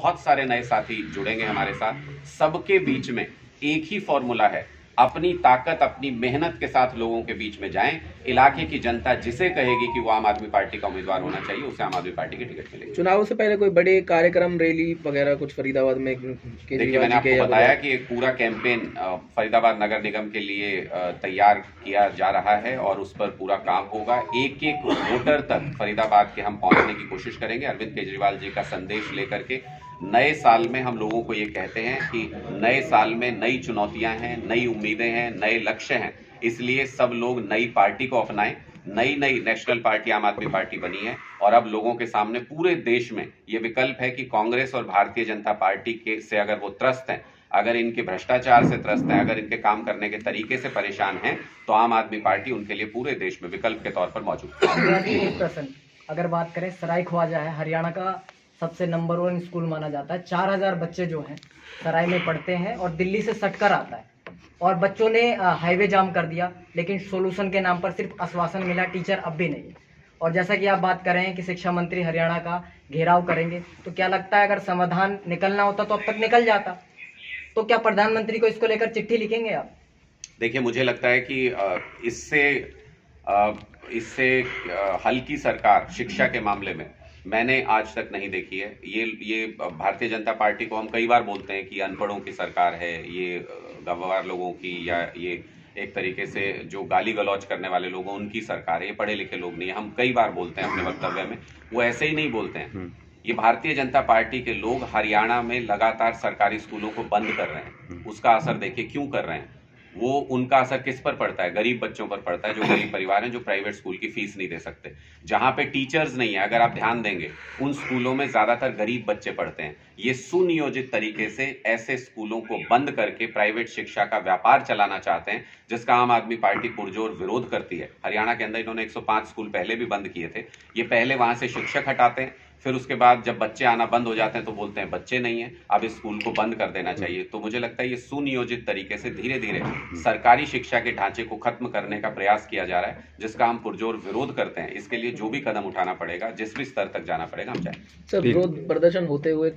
बहुत सारे नए साथी जुड़ेंगे हमारे साथ। सबके बीच में एक ही फॉर्मूला है, अपनी ताकत अपनी मेहनत के साथ लोगों के बीच में जाएं। इलाके की जनता जिसे कहेगी कि वो आम आदमी पार्टी का उम्मीदवार होना चाहिए, उसे आम आदमी पार्टी की टिकट मिलेगी। चुनाव से पहले कोई बड़े कार्यक्रम, रैली वगैरह कुछ फरीदाबाद में? देखिए, मैंने आपको बताया कि एक पूरा कैंपेन फरीदाबाद नगर निगम के लिए तैयार किया जा रहा है और उस पर पूरा काम होगा। एक एक वोटर तक फरीदाबाद के हम पहुंचने की कोशिश करेंगे। अरविंद केजरीवाल जी का संदेश लेकर के नए साल में हम लोगों को ये कहते हैं कि नए साल में नई चुनौतियां हैं, नई उम्मीदें हैं, नए लक्ष्य हैं। इसलिए सब लोग नई पार्टी को अपनाएं। नई नेशनल पार्टी आम आदमी पार्टी बनी है और अब लोगों के सामने पूरे देश में ये विकल्प है कि कांग्रेस और भारतीय जनता पार्टी के से अगर वो त्रस्त हैं, अगर इनके भ्रष्टाचार से त्रस्त हैं, अगर इनके काम करने के तरीके से परेशान हैं, तो आम आदमी पार्टी उनके लिए पूरे देश में विकल्प के तौर पर मौजूद है। अगर बात करें, सराय ख्वाजा है हरियाणा का सबसे नंबर 1 स्कूल माना जाता है। 4000 बच्चे जो हैं सराय में पढ़ते हैं और दिल्ली से सटकर आता है और बच्चों ने हाईवे जाम कर दिया, लेकिन सोल्यूशन के नाम पर सिर्फ आश्वासन मिला, टीचर अब भी नहीं है। और जैसा कि आप बात कर रहे हैं कि शिक्षा मंत्री हरियाणा का घेराव करेंगे, तो क्या लगता है अगर समाधान निकलना होता तो अब तक निकल जाता? तो क्या प्रधानमंत्री को इसको लेकर चिट्ठी लिखेंगे आप? देखिए, मुझे लगता है कि इससे हल्की सरकार शिक्षा के मामले में मैंने आज तक नहीं देखी है। ये भारतीय जनता पार्टी को हम कई बार बोलते हैं कि अनपढ़ों की सरकार है, ये गंवार लोगों की, या ये एक तरीके से जो गाली गलौज करने वाले लोग हैं उनकी सरकार है, ये पढ़े लिखे लोग नहीं है। हम कई बार बोलते हैं अपने वक्तव्य में, वो ऐसे ही नहीं बोलते हैं। ये भारतीय जनता पार्टी के लोग हरियाणा में लगातार सरकारी स्कूलों को बंद कर रहे हैं। उसका असर देखिए क्यों कर रहे हैं। वो उनका असर किस पर पड़ता है? गरीब बच्चों पर पड़ता है, जो गरीब परिवार हैं, जो प्राइवेट स्कूल की फीस नहीं दे सकते, जहां पे टीचर्स नहीं है। अगर आप ध्यान देंगे, उन स्कूलों में ज्यादातर गरीब बच्चे पढ़ते हैं। ये सुनियोजित तरीके से ऐसे स्कूलों को बंद करके प्राइवेट शिक्षा का व्यापार चलाना चाहते हैं, जिसका आम आदमी पार्टी पुरजोर विरोध करती है। हरियाणा के अंदर इन्होंने 105 स्कूल पहले भी बंद किए थे। ये पहले वहां से शिक्षक हटाते हैं, फिर उसके बाद जब बच्चे आना बंद हो जाते हैं तो बोलते हैं बच्चे नहीं है, अब इस स्कूल को बंद कर देना चाहिए। तो मुझे लगता है ये सुनियोजित तरीके से धीरे धीरे सरकारी शिक्षा के ढांचे को खत्म करने का प्रयास किया जा रहा है, जिसका हम पुरजोर विरोध करते हैं। इसके लिए जो भी कदम उठाना पड़ेगा, जिस भी स्तर तक जाना पड़ेगा, हम जाएंगे। सर, विरोध प्रदर्शन होते हुए